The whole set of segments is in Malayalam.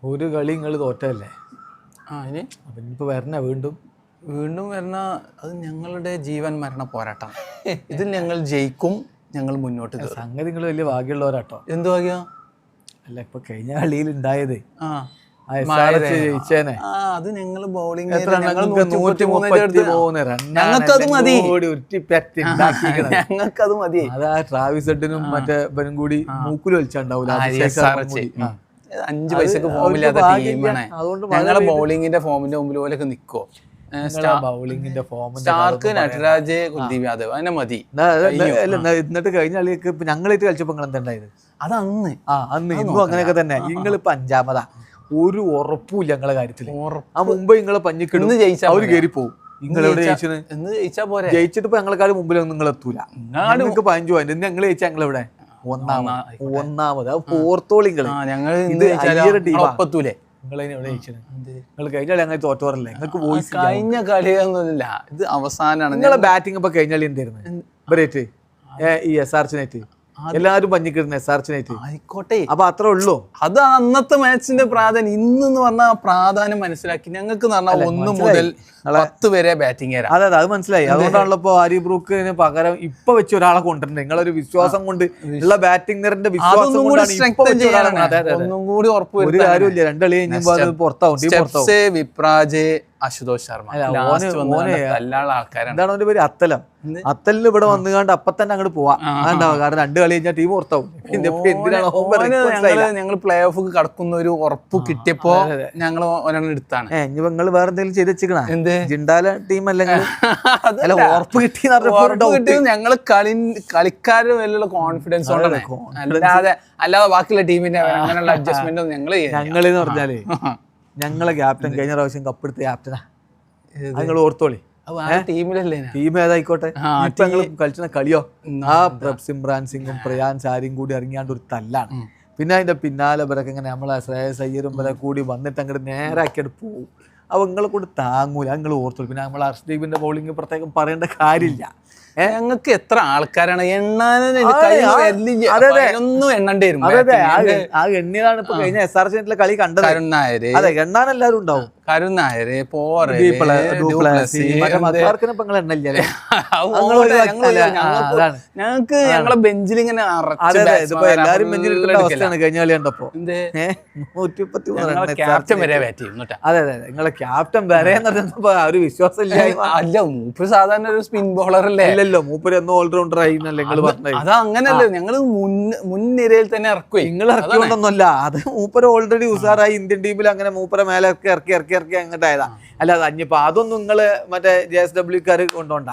ഒരു കളി നിങ്ങൾ തോറ്റല്ലേ? ഇനി അപ്പം ഇനിയിപ്പോൾ വരണ വീണ്ടും വരണ അത് ഞങ്ങളുടെ ജീവൻ മരണ പോരാട്ടം. ഇതിൽ ഞങ്ങൾ ജയിക്കും, ഞങ്ങൾ മുന്നോട്ട് കയറും. സംഗതി നിങ്ങൾ വലിയ ഭാഗ്യമുള്ളവരാട്ടോ. എന്ത് ഭാഗ്യം? അല്ല ഇപ്പൊ കഴിഞ്ഞ കളിയിൽ ഉണ്ടായത് ജയിച്ചേനെ. അത് ഞങ്ങൾ ബോളിംഗ് ഞങ്ങൾക്കത് മതി. ഞങ്ങൾക്കത് മതി. അത് ആ ട്രാവിസ് ഹെഡിനും മറ്റേ ഇവനും കൂടി മൂക്കിൽ വലിച്ചുണ്ടാവൂല. 5 പൈസക്ക് ഫോമില്ലാത്ത ടീമാണ്. ഞങ്ങളെ ബോളിങ്ങിന്റെ ഫോമിന്റെ മുമ്പിൽ പോലൊക്കെ നിക്കോ? ബൗളിങ്ങിന്റെ ഫോം സ്റ്റാർക്ക്, നട്രാജ്, കുൽദീപ് യാദവ് അതിനെ മതി. എന്നിട്ട് കഴിഞ്ഞ കളിയൊക്കെ ഞങ്ങളായിട്ട് കളിച്ചപ്പോ നിങ്ങൾ എന്തായത്? അത് അന്ന് ഇന്നും അങ്ങനെയൊക്കെ തന്നെ. നിങ്ങളിപ്പോ 5ാമതാ. ഒരു ഉറപ്പുമില്ല ഞങ്ങളെ കാര്യത്തില്. ആ മുമ്പ് നിങ്ങളെ പഞ്ഞിക്കിടുന്ന് ജയിച്ചാൽ അവര് കയറി പോകും. നിങ്ങളെവിടെ ജയിച്ചത്? ജയിച്ചിട്ട് ഇപ്പൊ ഞങ്ങളെക്കാളും മുമ്പിലൊന്നും നിങ്ങൾ എത്തൂല. നിങ്ങൾക്ക് 15 പോയിന്റ്. ഇന്ന് ഞങ്ങൾ ജയിച്ചാൽ ഞങ്ങളെവിടെ? ഒന്നാമത്. ഓർത്തോളിങ്ങള് നിങ്ങൾ കഴിഞ്ഞ കളി അങ്ങനെ തോറ്റോറല്ലേ? നിങ്ങൾക്ക് വോയിസ് കഴിഞ്ഞ കളിയൊന്നുമില്ല, ഇത് അവസാനമാണ്. നിങ്ങളെ ബാറ്റിംഗ് ഇപ്പൊ കഴിഞ്ഞ കളി എന്തായിരുന്നു? ഇവരേറ്റ് ഈ SRH എല്ലാരും പഞ്ഞിക്കിടുന്ന SRH ആയിക്കോട്ടെ. അപ്പൊ അത്രേ ഉള്ളൂ. അത് അന്നത്തെ മാച്ചിന്റെ പ്രാധാന്യം. ഇന്നെന്ന് പറഞ്ഞാൽ പ്രാധാന്യം മനസ്സിലാക്കി. ഞങ്ങൾക്ക് 1 മുതൽ 10 വരെ ബാറ്റിംഗ്. അതെ അത് മനസ്സിലായി. അതുകൊണ്ടാണല്ലോ ഇപ്പൊ ആരി ബ്രൂക്കിന് പകരം ഇപ്പൊ വെച്ച് ഒരാളെ കൊണ്ടുവരുന്നത്. നിങ്ങളൊരു വിശ്വാസം കൊണ്ട് ഉള്ള ബാറ്റിംഗ് നിരന്റെ വിശ്വാസം ഒന്നും കൂടി ഉറപ്പ്. ഒരു കാര്യമില്ല. 2 കളി കഴിഞ്ഞപ്പോ അത് പുറത്താവും. വിപ്രാജ്, അശുതോഷ് ശർമ്മ എന്താണ് അവന്റെ പേര്? അത്തലം. അത്തലിന് ഇവിടെ വന്നുകൊണ്ട് അപ്പൊ തന്നെ അങ്ങോട്ട് പോവാം. കാരണം 2 കളി കഴിഞ്ഞാൽ ടീം പുറത്താവും. ഞങ്ങൾ പ്ലേ ഓഫ് കടക്കുന്ന ഒരു ഉറപ്പ് കിട്ടിയപ്പോ ഞങ്ങൾ ഒരെണ്ണം എടുത്താണ്. നിങ്ങൾ വേറെ എന്തെങ്കിലും ചെയ്ത് വെച്ചിക്കണ? എന്ത് ജിണ്ടാല ടീം അല്ലെങ്കിൽ ഉറപ്പ് കിട്ടി? ഞങ്ങള് കളിക്കാരുടെ വലിയുള്ള കോൺഫിഡൻസ് അല്ലാതെ ബാക്കിയുള്ള ടീമിന്റെ അങ്ങനെയുള്ള അഡ്ജസ്റ്റ്മെന്റ് ഞങ്ങളെന്ന് പറഞ്ഞാല് ഞങ്ങളെ ക്യാപ്റ്റൻ കഴിഞ്ഞ പ്രാവശ്യം കപ്പെടുത്ത ക്യാപ്റ്റനാ. നിങ്ങൾ ഓർത്തോളി. ടീമിലല്ലേ? ടീം ഏതായിക്കോട്ടെ. കളിച്ച കളിയോ ആ സിമ്രാൻ സിംഗും പ്രയാൻ സാരിയും കൂടി ഇറങ്ങിയാണ്ട് ഒരു തല്ലാണ്. പിന്നെ അതിന്റെ പിന്നാലെ ഇവരൊക്കെ ഇങ്ങനെ നമ്മളെ ശ്രേയസ് അയ്യരും ഇവരെ കൂടി വന്നിട്ട് അങ്ങോട്ട് നേരാക്കിയിട്ട് പോകും. അപ്പൊ നിങ്ങളെ കൂടി താങ്ങൂല. നിങ്ങൾ ഓർത്തോളൂ. പിന്നെ നമ്മളെ അർഷ്ദീപിന്റെ ബൗളിംഗ് പ്രത്യേകം പറയേണ്ട കാര്യമില്ല. ഞങ്ങൾക്ക് എത്ര ആൾക്കാരാണ് എണ്ണാനൊന്നും എണ്ണണ്ടേ വരും. ആ എണ്ണിയതാണ് ഇപ്പൊ കഴിഞ്ഞ SRH കളി കണ്ടത്. അതെ എണ്ണാൻ എല്ലാവരും ഉണ്ടാവും. കരുൺ നായര്, ഞങ്ങൾക്ക് ഞങ്ങളെ ബെഞ്ചിൽ ഇങ്ങനെ എല്ലാരും അവസ്ഥയാണ് കഴിഞ്ഞ കളി കണ്ടപ്പോ. ക്യാപ്റ്റൻ വരെ ബാറ്റ് ചെയ്യും. അതെ അതെ നിങ്ങളെ ക്യാപ്റ്റൻ വരെ ഒരു വിശ്വാസം ഇല്ല. അല്ല മൂപ്പര് സാധാരണ ഒരു സ്പിൻ ബോളർ അല്ലേ? ഇല്ലല്ലോ മൂപ്പര് എന്നോ ഓൾറൗണ്ടർ ആയി നിങ്ങൾ പറഞ്ഞത്. അത് അങ്ങനല്ലേ? ഞങ്ങള് മുൻനിരയിൽ തന്നെ ഇറക്കുവേ. നിങ്ങൾ ഇറക്കിക്കൊണ്ടൊന്നുമല്ല. അത് മൂപ്പര് ഓൾറെഡി ഉസാറായി ഇന്ത്യൻ ടീമിൽ അങ്ങനെ മൂപ്പരെ മേലെ ഇറക്കി അങ്ങോട്ടായതാ. അല്ലാതെ അഞ്ഞിപ്പോ അതൊന്നും നിങ്ങള് മറ്റേ JSW കൊണ്ടോണ്ട.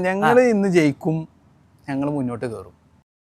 ഞങ്ങള് ഇന്ന് ജയിക്കും, ഞങ്ങൾ മുന്നോട്ട് കയറും.